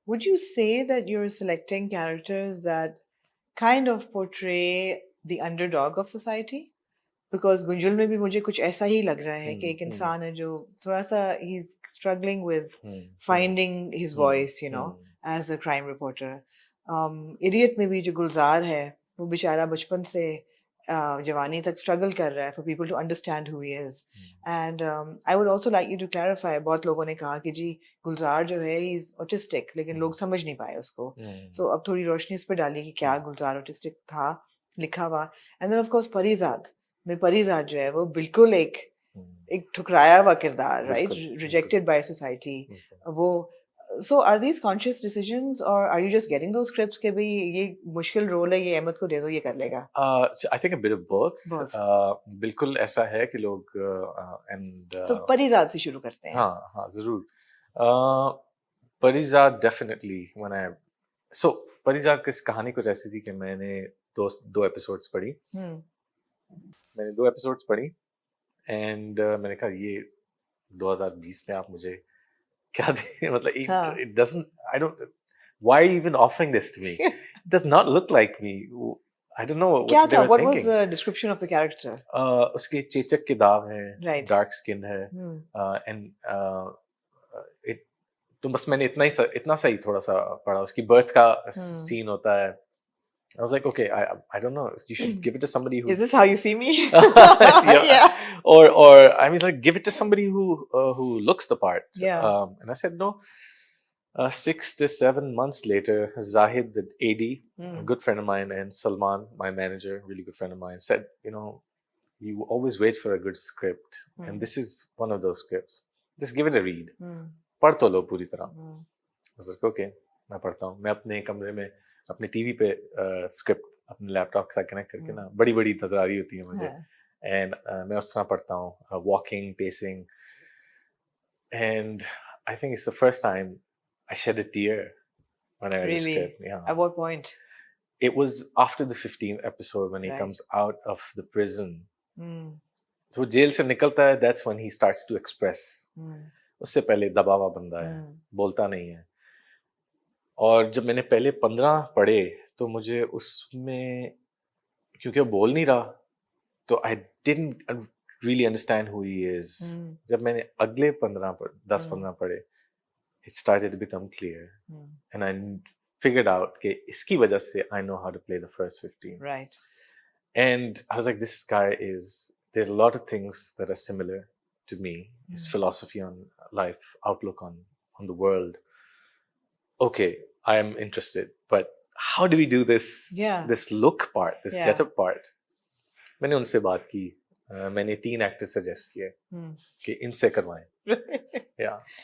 would you say that you're selecting characters that kind of portray the underdog of society? Because गुंजुल में भी मुझे कुछ ऐसा ही लग रहा है कि एक इंसान है जो थोड़ा सा he's struggling with finding his voice, you know, as a crime reporter. Idiot में भी जो गुलजार है वो बेचारा बचपन से जवानी तक struggle कर रहा है for people to understand who he is. And I would also like you to clarify, बहुत लोगों ने कहा कि जी गुलजार जो है he's autistic, लेकिन लोग समझ नहीं पाए उसको. So अब थोड़ी रोशनी उस पर डाली कि क्या गुलजार autistic था लिखा हुआ. And then of course परिजात में परिजात जो है वो बिल्कुल एक ठुकराया हुआ किरदार, राइट, रिजेक्टेड बाय सोसाइटी. वो so are these conscious decisions or are you just getting those scripts के भी ये मुश्किल रोल है, ये अहमद को दे दो, ये कर लेगा? I think a bit of both. बिल्कुल ऐसा है कि लोग and तो परिजात से शुरू करते हैं. हाँ जरूर. परिजात definitely when I so परिजात की कहानी कुछ ऐसी थी कि मैंने दो एपिसोड्स पढ़ी. मैंने 2 एपिसोड्स पढ़ी एंड मैंने कहा ये 2020 में आप मुझे क्या दे मतलब it doesn't I don't why even offering this to me? It does not look like me. I don't know what क्या they था? were What thinking. was the description of the character? उसके चेचक के दाग हैं, Right. dark skin है, and it तो बस मैंने इतना सा ही थोड़ा सा पढ़ा. उसकी बर्थ का सीन होता है. I was like, okay, I don't know. You should give it to somebody who. Is this how you see me? Yeah. Or I mean, like, give it to somebody who looks the part. Yeah. And I said no. 6 to 7 months later, Zahid, the AD, a good friend of mine, and Salman, my manager, really good friend of mine, said, you always wait for a good script, and this is one of those scripts. Just give it a read. पढ़ तो लो पूरी तरह. I was like, okay, मैं पढ़ता हूँ. मैं अपने कमरे में अपने टीवी पे स्क्रिप्ट अपने लैपटॉप के साथ कनेक्ट करके ना बड़ी बड़ी नजर आ रही होती है मुझे. एंड मैं उस तरह पढ़ता हूँ, walking, pacing. And I think it's the first time I shed a tear when I read Really? the script. Yeah. At what point? It was after the 15th episode when he comes out of the prison. तो jail से निकलता है, that's when he starts to express. उससे पहले दबा हुआ बंदा है, बोलता नहीं है. और जब मैंने पहले 15 पढ़े तो मुझे उसमें क्योंकि वो बोल नहीं रहा तो I didn't really understand who he is. जब मैंने अगले 10-15 पढ़े, it started to become clear. And I figured out कि इसकी वजह से I know how to play the first 15. Right. And I was like, this guy there are a lot of things that are similar to me. His philosophy on life, outlook on the world. Okay, I am interested, but how do we do this? Yeah. This look part, this get-up part. मैंने उनसे बात की. मैंने 3 actors suggest किए कि इनसे करवाएं.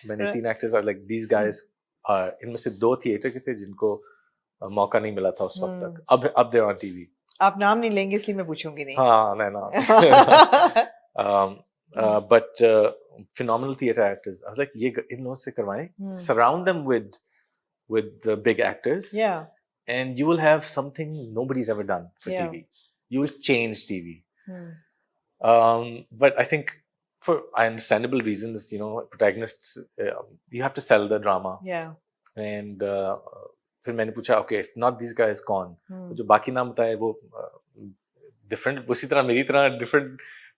मैंने 3 एक्टर्स और like these guys इनमें से 2 थिएटर के थे जिनको मौका नहीं मिला था उस वक्त तक. अब they're on TV. आप नाम नहीं लेंगे इसलिए मैं पूछूंगी नहीं. हाँ नहीं but phenomenal theater actors. I was like ये इन लोगों से करवाएं. Surround them with the big actors. Yeah. And you will have something nobody's ever done for TV. You will change TV. But I think for understandable reasons, protagonists, you have to sell the drama. Yeah. And फिर मैंने पूछा, okay, if not these guys, कौन? जो बाकी नाम बताए वो different, उसी तरह मेरी तरह different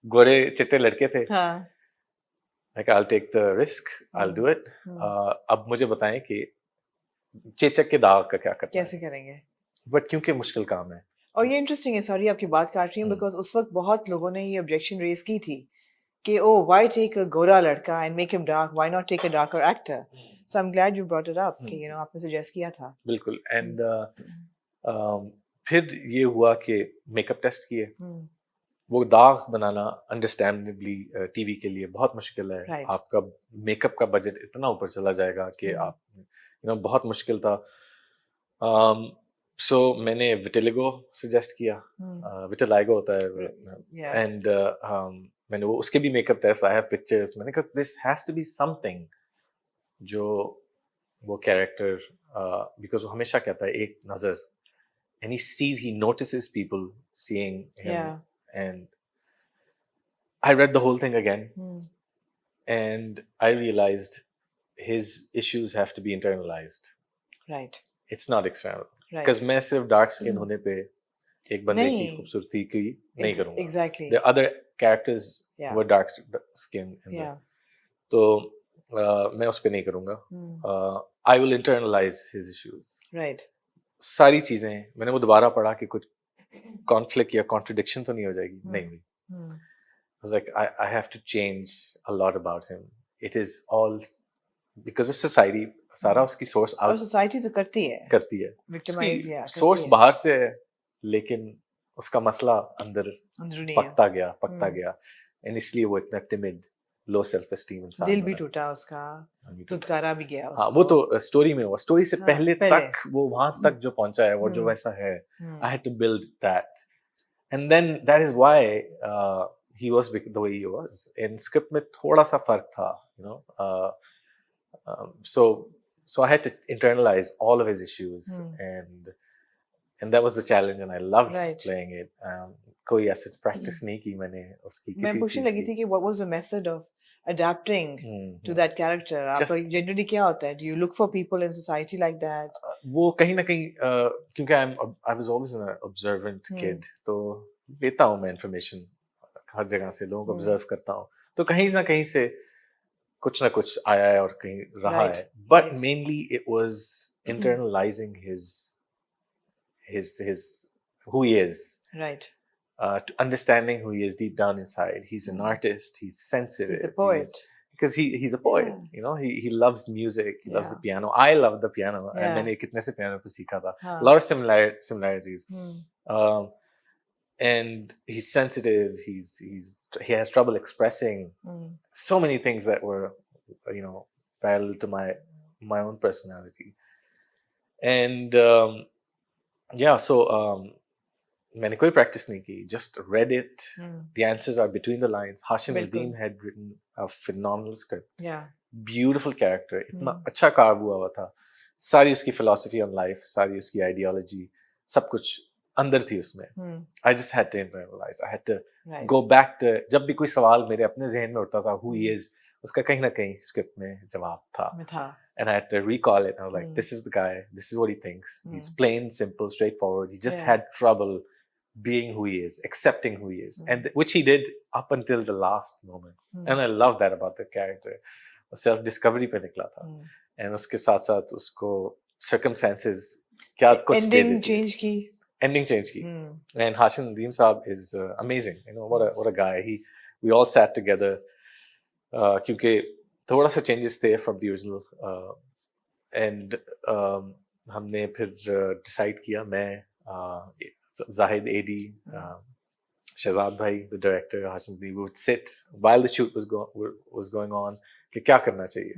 गोरे चिट्टे लड़के थे. Like I'll take the risk, I'll do it. अब मुझे बताएं कि चेचक के दाग का क्या करना है? कैसे करेंगे? But क्योंकि मुश्किल काम है. और ये इंटरेस्टिंग है, सॉरी आपकी बात काट रही हूँ, बिकॉज उस वक्त बहुत लोगों ने ये ऑब्जेक्शन रेज की थी कि ओ व्हाई टेक अ गोरा लड़का and make him dark, why not take a darker actor. So I am glad you brought it up कि आपने सजेस्ट किया था. बिल्कुल. एंड फिर ये हुआ कि मेकअप टेस्ट किए. वो दाग बनाना अंडरस्टैंडेबली टीवी के लिए बहुत मुश्किल है. Right. आपका मेकअप का बजट इतना ऊपर चला जाएगा कि आप बहुत मुश्किल था. सो मैंने विटिलिगो सजेस्ट किया. विटिलाइगो होता है. एंड मैंने वो उसके भी makeup test, I have pictures. मैंने कहा this has to be something जो वो कैरेक्टर, बिकॉज वो हमेशा कहता है एक नजर, and he notices people seeing him. Yeah. And I read the whole thing again. And I realized his issues have to be internalized. Right. It's not external. Right. Because मैं सिर्फ dark skin होने पे एक बंदे की नहीं. खूबसूरती की नहीं करूँगा. Exactly. The other characters Yeah. were dark skin. Yeah. तो मैं उस पे नहीं करूँगा. I will internalize his issues. Right. सारी चीजें मैंने वो दोबारा पढ़ा कि कुछ conflict या contradiction तो नहीं हो जाएगी. नहीं हुई. I was like, I have to change a lot about him. It is all because of society. सारा उसकी source और society तो करती है. Victimize या source बाहर से है, लेकिन उसका मसला अंदर पकता गया, and इसलिए वो इतना timid, low self esteem इंसान. दिल भी टूटा उसका, धुतकारा भी गया उसको. हाँ, वो तो स्टोरी में हुआ. स्टोरी से पहले तक वो वहां तक जो पहुंचा है, वो जो वैसा है, I had to build that, and then that is why he was the way he was. In script में थोड़ा सा फर्क था, you know. So I had to internalize all of his issues, and that was the challenge, and I loved playing it. कोई ऐसे practice नहीं की मैंने उसकी. मैं पूछने लगी थी कि what was the method of adapting to that character? आपका generally क्या होता है? Do you look for people in society like that? वो कहीं ना कहीं क्योंकि I was always an observant kid, तो लेता हूँ मैं information हर जगह से, लोगों को observe करता हूँ, तो कहीं ना कहीं से कुछ ना कुछ आया है और कहीं रहा है. But mainly it was internalizing his who he is. Right. To understanding who he is deep down inside. He's an artist. He's sensitive. He's a poet. Because he's a poet. Yeah. You know, he loves music. He loves the piano. I love the piano. And मैंने कितने से piano पे सीखा था. A lot of similarities. And he's sensitive. He has trouble expressing so many things that were, you know, parallel to my own personality. And so मैंने कोई practice नहीं की, just read it. The answers are between the lines. Hashim Nadeem had written a phenomenal script. Yeah. Beautiful character. इतना अच्छा carve हुआ था. सारी उसकी philosophy on life, सारी उसकी ideology, सब कुछ अंदर थी उसमें. I just had to internalize. I had to go back to जब भी कोई सवाल मेरे अपने ज़हन में उठता था, who he is, उसका कहीं ना कहीं script में जवाब था. And I had to recall it. I was like, this is the guy. This is what he thinks. He's plain, simple, straightforward. He just had trouble being who he is, accepting who he is, and which he did up until the last moment. And I love that about the character. Self discovery पे निकला था, and उसके साथ साथ उसको circumstances क्या कुछ ending change की. And Hashim Nadeem Saab is amazing. You know, what a guy. We all sat together क्योंकि थोड़ा सा changes थे from the original, and हमने फिर decide किया, मैं Zahid AD, Shahzad Bhai, the director, Hashim Nadeem, we would sit while the shoot was going on कि क्या करना चाहिए,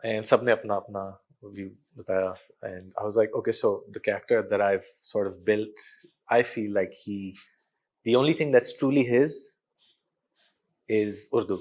and सबने अपना अपना view बताया, and I was like, okay, so the character that I've sort of built, I feel like the only thing that's truly his is Urdu.